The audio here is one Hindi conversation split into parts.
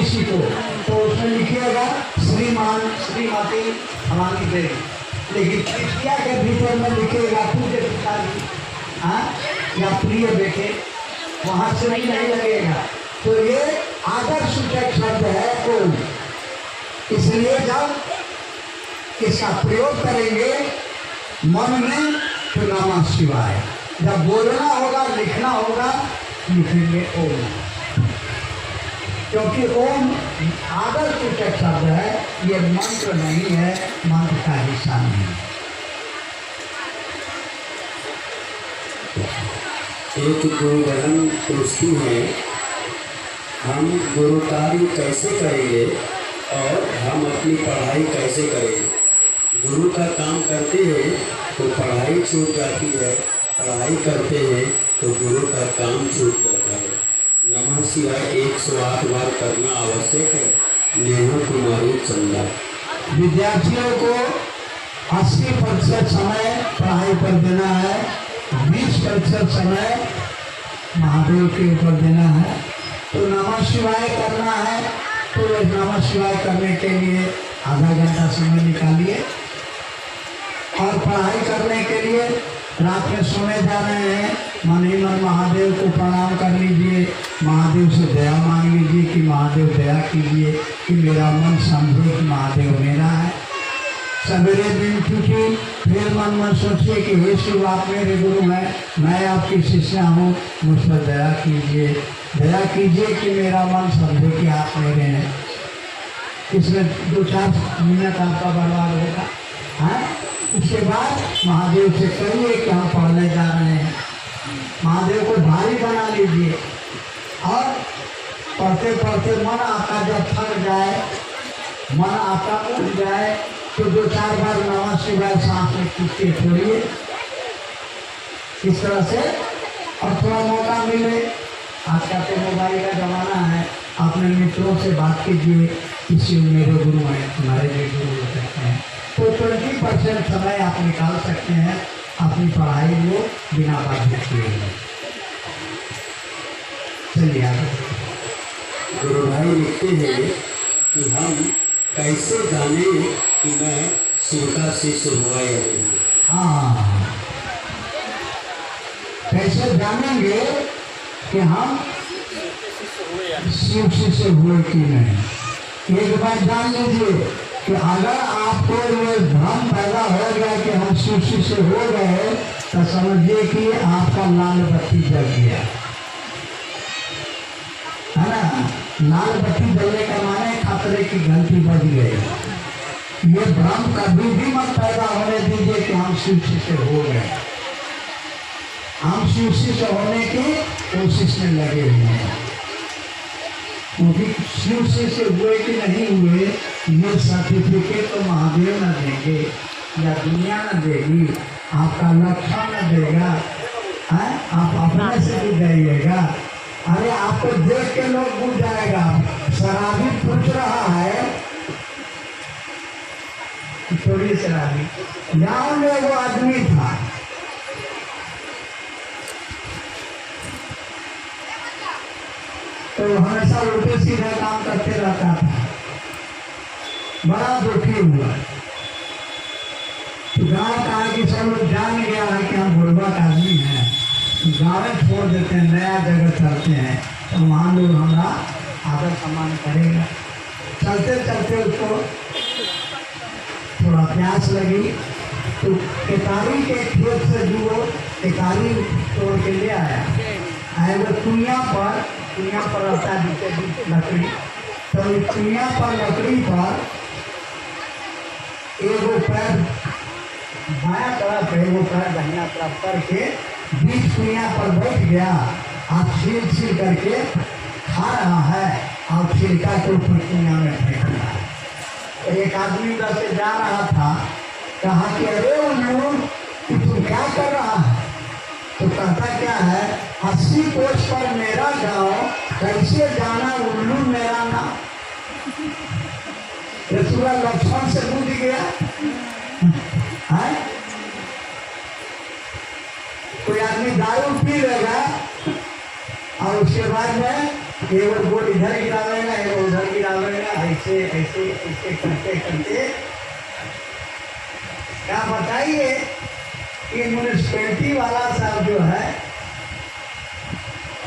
किसी को, तो उसमें लिखिएगा श्रीमान श्रीमती फलानी देवी, लेकिन तृतीया के भीतर में लिखिएगा पूज्य पिताजी, हाँ, या प्रिय बेटे, वहाँ से नहीं लगेगा। तो ये आदर सूचक शब्द है ओम। इसलिए जब इसका प्रयोग करेंगे मन में तो नमः शिवाय, जब बोलना होगा लिखना होगा लिखेंगे ओम, क्योंकि ओम आदर सूचक शब्द है, ये मंत्र नहीं है, मंत्र का हिस्सा नहीं। एक गुरु बहन पूछती है, हम गुरु कार्य कैसे करेंगे और हम अपनी पढ़ाई कैसे करेंगे? गुरु का काम करते हैं तो पढ़ाई छूट जाती है, पढ़ाई करते हैं तो गुरु का काम छूट जाता है। नमः शिवाय 108 बार करना आवश्यक है। नेहा कुमारी चंदा। विद्यार्थियों को 80% समय पढ़ाई पर देना है, 20% समय महादेव के ऊपर देना है। तो नमः शिवाय करना है तो नमः शिवाय करने के लिए आधा घंटा समय निकालिए, और पढ़ाई करने के लिए रात में सोने जा रहे हैं, मन ही मन महादेव को प्रणाम कर लीजिए, महादेव से दया मांग लीजिए कि महादेव दया कीजिए कि मेरा मन समझे कि महादेव मेरा है। सवेरे दिन छुट्टी, फिर मन में सोचिए कि हे शिव आप मेरे गुरु हैं, मैं आपकी शिष्या हूँ, मुझ पर दया कीजिए कि मेरा मन समझे कि आप मेरे हैं। इसमें 2-4 मिनट आपका बर्बाद होगा, है। उसके बाद महादेव से कहिए कि हम पढ़ने जा रहे हैं, महादेव को भारी बना लीजिए, और पढ़ते पढ़ते मन आपका जब थक जाए, मन आपका उठ जाए, तो 2-4 बार नमः शिवाय सांस में खींच के छोड़िए। इस तरह से, और थोड़ा मौका मिले, आजकल तो मोबाइल का ज़माना है, अपने मित्रों से बात कीजिए, किसी मेरे गुरु हैं, हमारे भी गुरु कहते हैं, तो 20% समय आप निकाल सकते हैं अपनी पढ़ाई को बिना बाधित किए। चलिए आगे। गुरु भाई लिखते हैं कि हम कैसे जाने कि मैं शिव का शिष्य हुआ या नहीं? हाँ, कैसे जानेंगे कि हम शिव शिष्य हुए कि नहीं? एक बार जान लीजिए कि अगर आपको ये भ्रम पैदा हो गया कि हम शिव शिष्य हो गए, तो समझिए कि आपका लाल बत्ती जल गया, है ना। लाल बत्ती जलने का माने खतरे की घंटी बज गई। ये भ्रम कभी भी मत पैदा होने दीजिए कि हम शिव शिष्य हो गए। हम शिव शिष्य होने की कोशिश में लगे हुए हैं, क्योंकि शिव शिष्य हुए कि नहीं हुए ये सर्टिफिकेट तो महादेव न देंगे या दुनिया न देगी, आपका लक्षण न देगा, है। आप अपने से भी जाइएगा। अरे आपको देख के लोग बुझ जाएगा। शराबी पूछ रहा है, थोड़ी शराबी, गाँव में वो आदमी था, तो हमेशा उल्टे सीधा काम करते रहता था, बड़ा दुखी हुआ। तो गाँव कहा कि सब लोग जान गया है कि हम गुरबत आदमी हैं, गाँव छोड़ देते हैं, नया जगह चलते हैं, तो वहाँ लोग हमारा आदर सम्मान करेगा। चलते चलते उसको थोड़ा प्यास लगी, तो केतारी के खेत से जो केतारी तोड़ के ले आया वो कुइयाँ पर रहता है नीचे लकड़ी, तो कुइयाँ पर लकड़ी पर एगो पैर बाया तरफ एगो पैर दाहिना तरफ करके बीच कुइयाँ पर बैठ गया, और छील करके खा रहा है, और छिलका के ऊपर कुइयाँ में फेंक रहा है। तो एक आदमी उधर से जा रहा था, कहा कि अरे उल्लू तू क्या कर रहा है? तो कहता क्या है, 80 कोस पर मेरा गाँव, कैसे जाना उल्लू मेरा नाम। पूरा लक्षण से बुझ गया है। कोई आदमी दारू पी लेगा और उसके बाद में केवल गोल इधर गिरावेगा, एगो उधर गिरावेगा, ऐसे ऐसे ऐसे करते करते क्या बताइए कि म्यूनिसपैलिटी वाला साहब जो है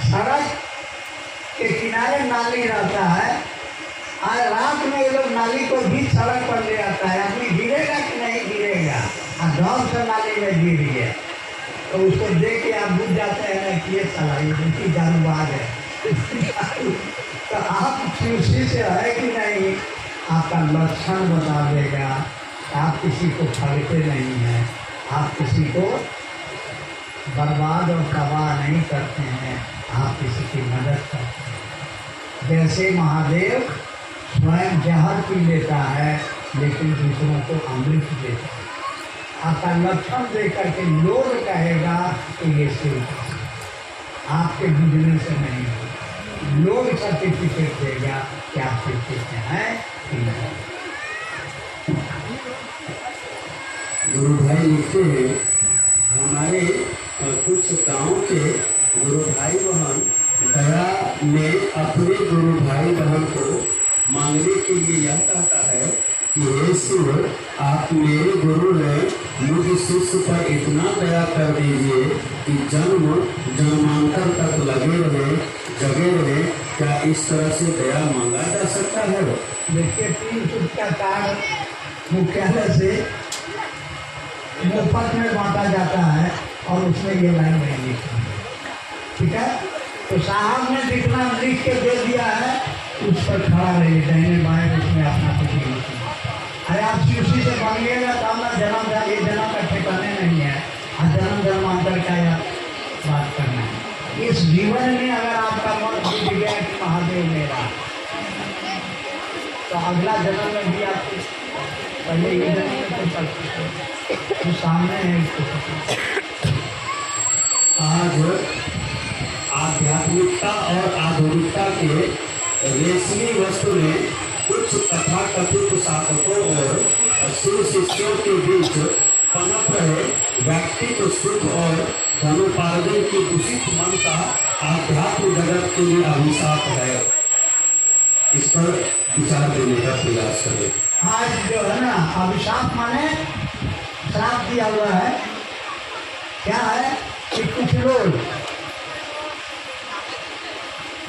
सड़क के किनारे नाली रहता है, आज रात में ये लोग नाली को भी सड़क पर ले आता है, आदमी गिरेगा कि नहीं गिरेगा, गाँव से नाली में गिर गया तो उसको देख के आप बुझ जाते हैं ना कि ये साला ये उनकी जानबाज है। तो आप खुशी से है कि नहीं, आपका लक्षण बता देगा। आप किसी को फलते नहीं हैं, आप किसी को बर्बाद और तबाह नहीं करते हैं, आप किसी की मदद करते हैं। जैसे महादेव स्वयं जहर पी लेता है लेकिन दूसरों को अमृत देता है। आपका लक्षण देख करके लोग कहेगा कि ये शिव आपके बुझने से नहीं, लोग सर्टिफिकेट देगा कि आप शिव हैं कि नहीं। गुरु भाई लिखते हैं हमारे कुछ गांव के गुरु भाई बहन दया में अपने गुरु भाई बहन को मांगने के लिए यह कहता है कि हे शिव, आप मेरे गुरु हैं, मुझ शिष्य पर इतना दया कर दीजिए कि जन्म जन्मांतर तक लगे रहे, जगे रहे। क्या इस तरह से दया मांगा जा सकता है? देखिए 3 फुट का कार्ड मुख्यालय से मुफ्त में बांटा जाता है और उसमें ये लाइन नहीं लिखी है, ठीक है। तो साहब ने जितना लिख के दे दिया है उस पर खड़ा रहिए, दाहिने बाएं उसमें अपना कुछ नहीं लिखना। अरे आप उसी से मांगिएगा तो अपना जन्म ये जन्म का ठिकाने नहीं है, जन्म जन्मांतर का या बात करना है। इस जीवन में अगर आपका मन जीत गया कि महादेव मेरा, तो अगला जन्म में भी आप पहले ये जन्म में तो कर सकते तो सामने है इसको। आज आध्यात्मिकता और आधुनिकता के रेशमी वस्त्र में कुछ तथाकथित साधकों और शिव शिष्यों के बीच पनप रहे व्यक्ति को सुख और धनोपार्जन की दूषित मनसा आध्यात्म जगत के लिए अभिशाप है। इस पर विचार देने का प्रयास करें। आज जो है ना अभिशाप माने श्राप दिया हुआ है। क्या है कि कुछ लोग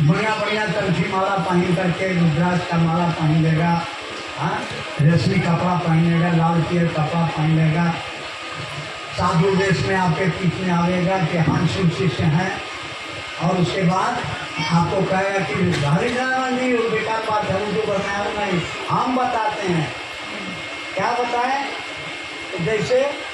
बढ़िया बढ़िया तलखी माला पहन करके रुद्राक्ष का माला पहन लेगा, हाँ रेशमी कपड़ा पहनेगा, लाल पीर कपड़ा पहन लेगा, साधु वेश में आपके पीठ में आवेगा कि हम शिव शिष्य हैं, और उसके बाद आपको कहेगा कि हरी जाना नहीं, वो बेकार बात है, उनको बताया नहीं, हम बताते हैं। क्या बताएं? तो जैसे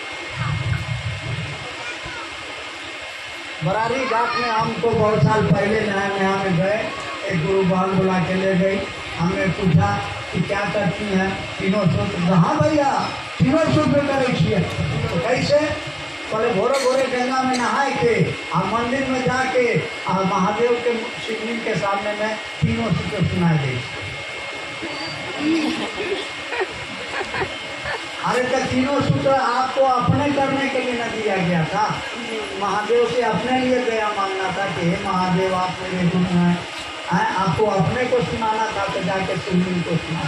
बरारी घाट में हमको बहुत साल पहले नया में गए, एक गुरु बहन बुला के ले गई। हमने पूछा कि क्या करती हैं? तीनों सूत्र। हाँ भैया तीनों सूत्र करे छिए। तो कैसे? पहले भोरे भोरे गंगा में नहाए के और मंदिर में जाके और महादेव के शिवलिंग के सामने में तीनों सूत्र सुनाए गए। अरे तो तीनों सूत्र आपको अपने करने के लिए न दिया गया था, महादेव से अपने लिए दया मांगना था कि हे महादेव आप मेरे गुरु हैं, आपको अपने को सुनाना था तो जाके शिवलिंग को सुना।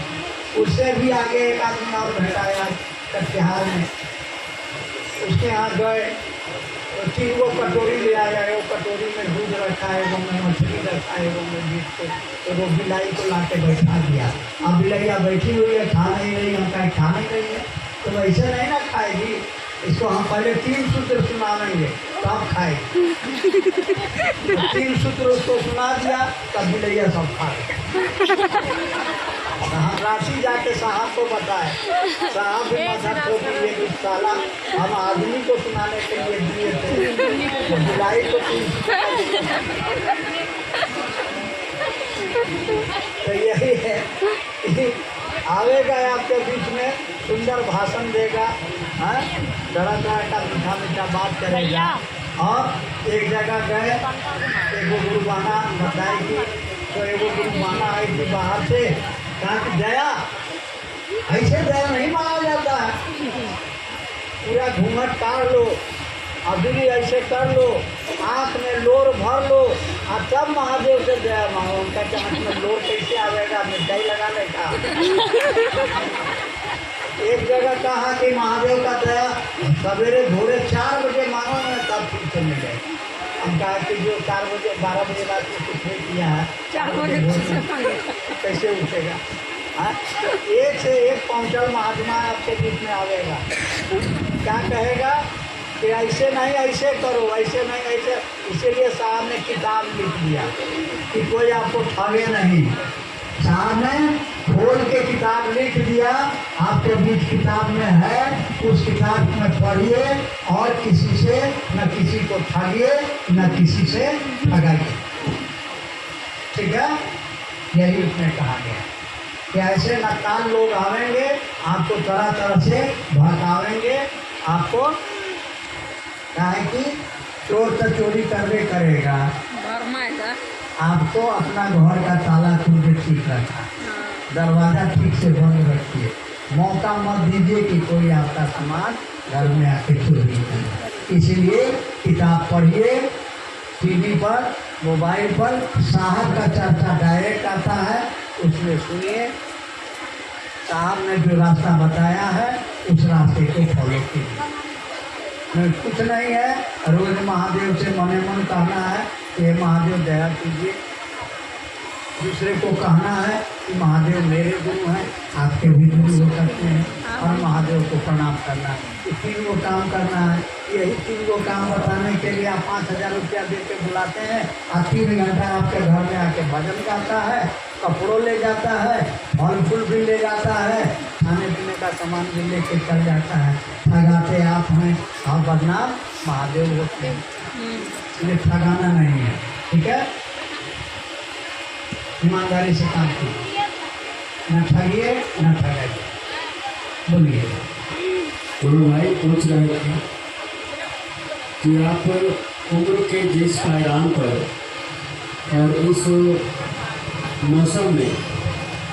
उससे भी आगे एक आदमी और भेटाया कटिहार में, उसके यहाँ गए तो 3 वो कटोरी ले आया, वो कटोरी में दूध रखा है, वो में मछली रखा है, वो में बीच को, तो वो बिलाई को ला के बैठा दिया। अब बिलैया बैठी हुई है, खा नहीं रही, हम कहीं खा नहीं रही है, तो वैसे नहीं ना खाएगी, इसको हम पहले 3 सूत्र सुनाएंगे तब खाएगी। तो 3 सूत्र उसको सुना दिया तब बिलैया सब खा गए। हम राशि जाके साहब को बताए, साहब भी माथा ठोक लिए कि साला हम आदमी को सुनाने के लिए दिए थे, तो बिलाई को 3 तो यही है कि आवेगा आपके बीच में, सुंदर भाषण देगा, तरह तरह का मीठा मीठा बात करेगा। और एक जगह गए, एगो गुरुबाना बताएगी, तो एगो गुरुबाना आई थी बाहर से, कहा कि दया ऐसे दया नहीं मांगा जाता है, पूरा घूंघट काट लो, अभी ऐसे कर लो, आँख में लोर भर लो, और तब महादेव से दया मांगो। उनका चाहत में लोड कैसे आवेगा, मिठाई लगा लेगा। एक जगह कहा कि महादेव का दया सवेरे भोरे 4 बजे मांगो ना, तब ठीक से मिले। हम कहा कि जो 4 बजे 12 बजे रात में कुछ नहीं किया है, 4 बजे कैसे उठेगा। हाँ, एक से एक पहुँचल महात्मा आपके बीच में आवेगा। क्या कहेगा कि ऐसे नहीं ऐसे करो, ऐसे नहीं ऐसे। इसीलिए साहब ने किताब लिख दिया कि कोई आपको ठगे नहीं। साहब ने खोल के किताब लिख दिया, आपके बीच किताब में है। उस किताब में पढ़िए और किसी से न किसी को ठगिए न किसी से ठगाइए। ठीक है, यही उसने कहा गया कि ऐसे नकाल लोग आवेंगे, आपको तरह तरह से भड़कावेंगे। आपको क्या है कि चोर तो चोरी करवे करेगा, आपको अपना घर का ताला खुद ठीक रखा, दरवाज़ा ठीक से बंद रखिए। मौका मत दीजिए कि कोई आपका सामान घर में आके चोरी करे। इसीलिए किताब पढ़िए, टीवी पर मोबाइल पर साहब का चर्चा डायरेक्ट आता है, उसमें सुनिए। साहब ने जो रास्ता बताया है उस रास्ते को फॉलो कीजिए। मैं कुछ नहीं है, रोज महादेव से मने मन कहना है कि हे महादेव दया कीजिए। दूसरे को कहना है कि महादेव मेरे गुरु हैं, आपके भी गुरु हो सकते हैं, और महादेव को प्रणाम करना है। ये 3 गो काम करना है। यही 3 गो काम बताने के लिए आप 5000 रुपया दे के बुलाते हैं, और 3 घंटा आपके घर में आके भजन गाता है, कपड़ों ले जाता है, फल फूल भी ले जाता है, खाने पीने का सामान भी लेके चल जाता है। ठगाते आप हैं और बदनाम महादेव होते हैं। इसलिए ठगाना नहीं है। ठीक है, ईमानदारी से काम कीजिए, न ठगिए न ठगाइए। बोलिए। गुरु भाई पूछ रहे थे कि आप उम्र के जिस पायदान पर और इस मौसम में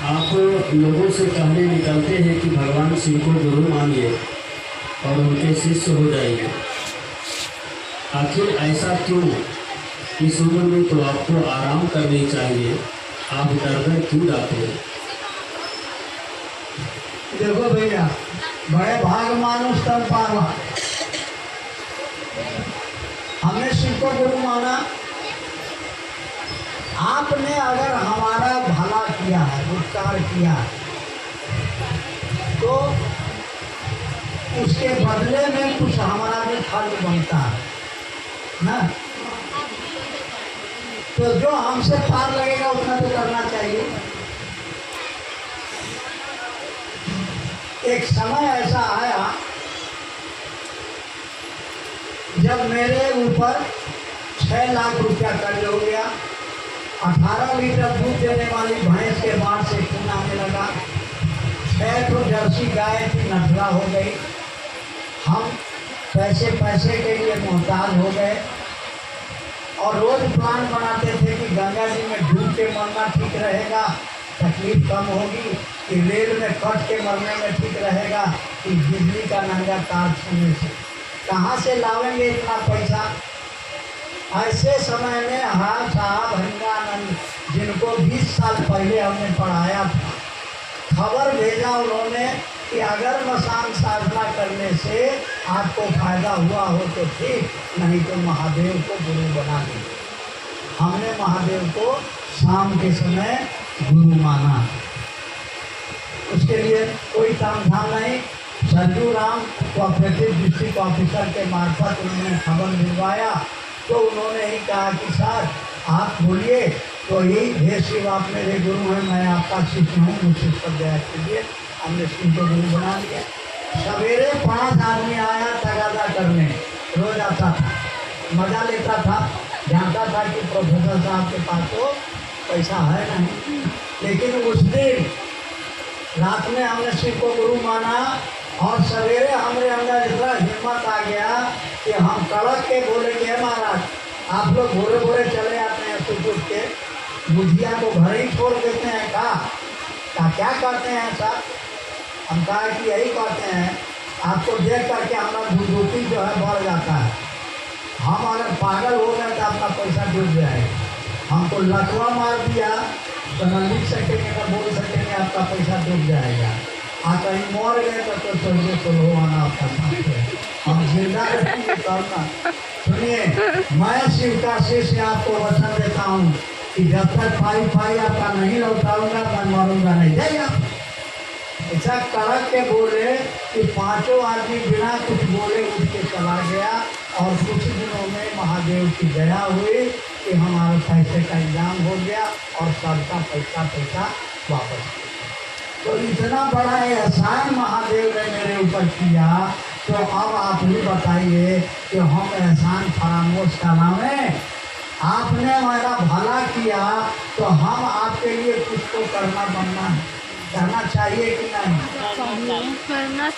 आप लोगों से कहने निकलते हैं कि भगवान शिव को गुरु मानिए और उनके शिष्य हो जाइए, आखिर ऐसा क्यों? इस उम्र में तो आपको आराम करनी चाहिए, आप डर क्यों जाते हैं? देखो भैया, बड़े भाग मानुष तब पावा। हमने शिव को गुरु माना। आपने अगर हमारा भला किया है, उपकार किया है, तो उसके बदले में कुछ हमारा भी फर्ज बनता है ना। तो जो हमसे पार लगेगा उतना तो करना चाहिए। एक समय ऐसा आया जब मेरे ऊपर 6 लाख रुपया कर्ज हो गया। 18 लीटर दूध देने वाली भैंस के बाढ़ से खून आने लगा। 6 तो जर्सी गाय की नठरा हो गई। हम पैसे के लिए मोहताज हो गए और रोज प्लान बनाते थे कि गंगा जी में डूब के मरना ठीक रहेगा, तकलीफ कम होगी, कि रेल में कट के मरने में ठीक रहेगा, कि बिजली का नंगा तार छूने से। कहाँ से लावेंगे इतना पैसा? ऐसे समय में हाँ साहब हरिंगानंद, जिनको 20 साल पहले हमने पढ़ाया था, खबर भेजा उन्होंने कि अगर मसान साधना करने से आपको फायदा हुआ हो तो ठीक, नहीं तो महादेव को गुरु बना दीजिए। हमने महादेव को शाम के समय गुरु माना। उसके लिए कोई काम धाम नहीं। Sarju Ram cooperative district officer के मार्फत उन्होंने खबर भिजवाया, तो उन्होंने ही कहा कि सर आप बोलिए। तो यही हे शिव आप मेरे गुरु हैं, मैं आपका शिष्य हूँ, मुझे पर दया कीजिए। हमने शिव को गुरु बना लिया। सवेरे 5 आदमी आया तगादा करने, रोज आता था, मजा लेता था, जानता था कि प्रोफेसर साहब के पास तो पैसा है नहीं। लेकिन उस दिन रात में हमने शिव को गुरु माना और सवेरे हमारे अंदर इतना हिम्मत आ गया कि हम कड़क के बोले कि महाराज आप लोग भोरे भोरे चले आते हैं सुबह के, बुझिया को घर ही छोड़ देते हैं का क्या करते हैं सर? हम कहा कि यही करते हैं, आपको देख करके हमारा बुद्धि जो है बढ़ जाता है। हम अगर पागल हो गए तो आपका पैसा डूब जाएगा। हमको लकवा मार दिया तो न लिख सकेंगे न बोल सकेंगे, आपका पैसा डूब जाएगा। कहीं मर गए तो सोचिए तो होना आपका साथ है, हम जिंदा रहेंगे तब ना। सुनिए, मैं शिव काशी से आपको वचन देता हूँ कि जब तक पाई आपका नहीं लौटाऊंगा मैं मरूंगा नहीं। जाइए ऐसा कड़क के बोले कि पांचों आदमी बिना कुछ बोले उठ के चला गया, और कुछ दिनों में महादेव की दया हुई कि हमारे पैसे का इंतजाम हो गया और सबका पैसा वापस। तो इतना बड़ा एहसान महादेव ने मेरे ऊपर किया, तो अब आप ही बताइए कि हम एहसान फरामोश का नाम है। आपने हमारा भला किया तो हम आपके लिए कुछ तो करना चाहिए कि नहीं? करना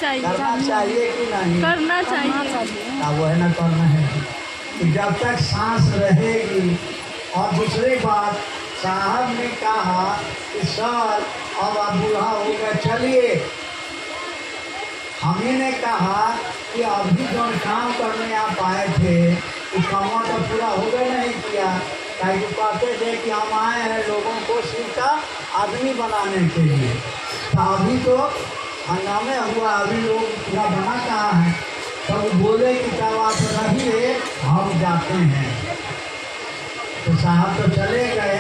चाहिए कि नहीं? करना चाहिए। वो है ना, करना है कि जब तक सांस रहेगी। और दूसरी बात, साहब ने कहा कि सर अब आप बूढ़ा हो गए, चलिए। हम ही ने कहा कि अभी जो काम करने आप आए थे कि काम तो पूरा हो गए नहीं किया, कहीं को कहते थे कि हम आए हैं लोगों को शिव का आदमी बनाने के लिए। तो अभी तो हंगामे हुआ, अभी लोग पूरा बना कहाँ है। तब तो बोले कि तब आप रहिए, हम जाते हैं। तो साहब तो चले गए,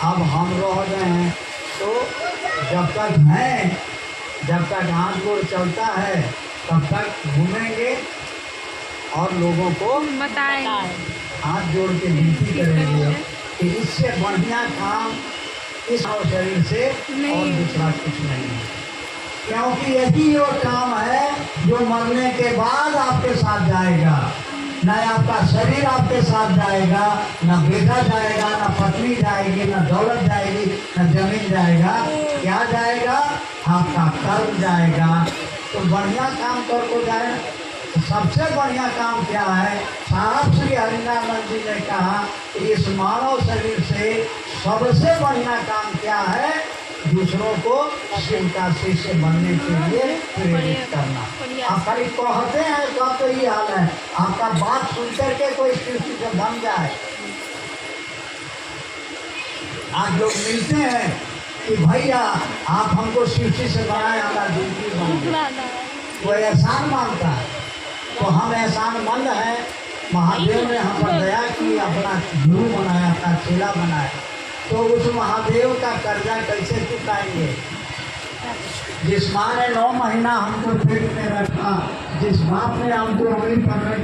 अब हम रह गए हैं। तो जब तक हैं, जब तक हाथ गोड़ चलता है तब तक घूमेंगे और लोगों को बताएं, हाथ जोड़ के विनती करेंगे कि इससे बढ़िया काम इस शरीर से और दूसरा कुछ नहीं है। क्योंकि यही वो काम है जो मरने के बाद आपके साथ जाएगा। न आपका शरीर आपके साथ जाएगा, न बेटा जाएगा, न पत्नी जाएगी, न दौलत जाएगी, न जमीन जाएगा। क्या जाएगा? आपका कर्म जाएगा। तो बढ़िया काम करके जाए। तो सबसे बढ़िया काम क्या है? साहब श्री हरिनारायण जी ने कहा कि इस मानव शरीर से सबसे बढ़िया काम क्या है? दूसरों को शिव काशी से बनने के लिए प्रेरित करना। आप खाली कहते हैं तो ये हाल है, आपका बात सुनकर के कोई शिव से बन जाए। आज लोग मिलते हैं कि भैया आप हमको शिव से बनाए, हमारा जिंदगी बन गई। वो एहसान मानता है, तो हम एहसान मंद हैं। महादेव ने हम पर दया की, अपना गुरु बनाया, अपना चेला बनाया। तो उस महादेव का कर्जा कैसे चुकाएंगे? जिस माँ ने 9 महीना हमको पेट में रखा, जिस बाप ने हमको उंगली पकड़